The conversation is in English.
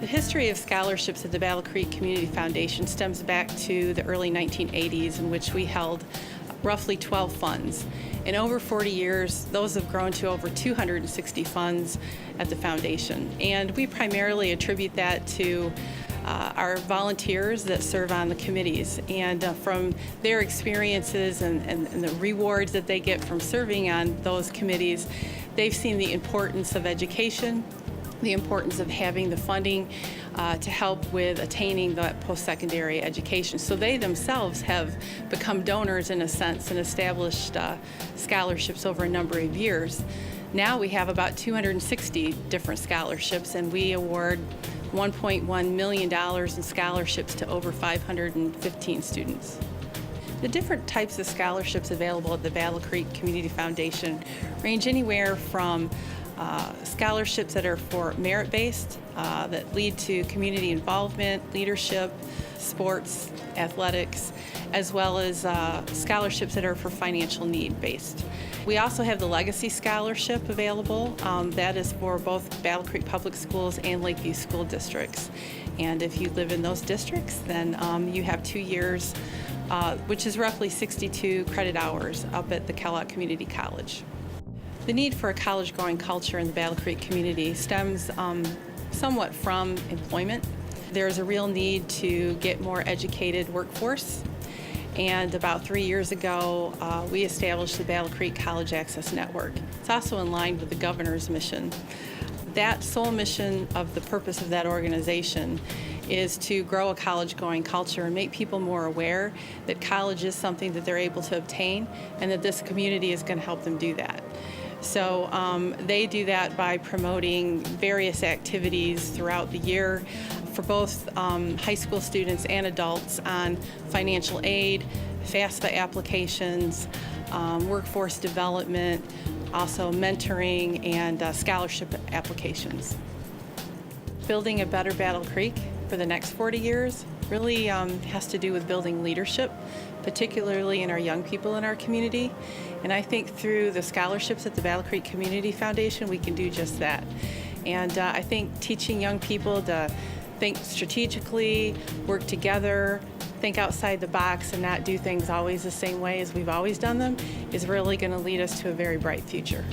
The history of scholarships at the Battle Creek Community Foundation stems back to the early 1980s, in which we held roughly 12 funds. In over 40 years, those have grown to over 260 funds at the foundation. And we primarily attribute that to our volunteers that serve on the committees. And from their experiences and the rewards that they get from serving on those committees, they've seen the importance of education, the importance of having the funding to help with attaining that post-secondary education. So they themselves have become donors in a sense and established scholarships over a number of years. Now we have about 260 different scholarships, and we award $1.1 million in scholarships to over 515 students. The different types of scholarships available at the Battle Creek Community Foundation range anywhere from scholarships that are for merit-based, that lead to community involvement, leadership, sports, athletics, as well as scholarships that are for financial need-based. We also have the Legacy Scholarship available. That is for both Battle Creek Public Schools and Lakeview School Districts. And if you live in those districts, then you have 2 years, which is roughly 62 credit hours up at the Kellogg Community College. The need for a college-going culture in the Battle Creek community stems somewhat from employment. There's a real need to get more educated workforce. And about 3 years ago, we established the Battle Creek College Access Network. It's also in line with the governor's mission. That sole mission of the purpose of that organization is to grow a college-going culture and make people more aware that college is something that they're able to obtain and that this community is going to help them do that. So they do that by promoting various activities throughout the year for both high school students and adults on financial aid, FAFSA applications, workforce development, also mentoring and scholarship applications. Building a better Battle Creek for the next 40 years really has to do with building leadership, particularly in our young people in our community. And I think through the scholarships at the Battle Creek Community Foundation, we can do just that. And I think teaching young people to think strategically, work together, think outside the box, and not do things always the same way as we've always done them is really going to lead us to a very bright future.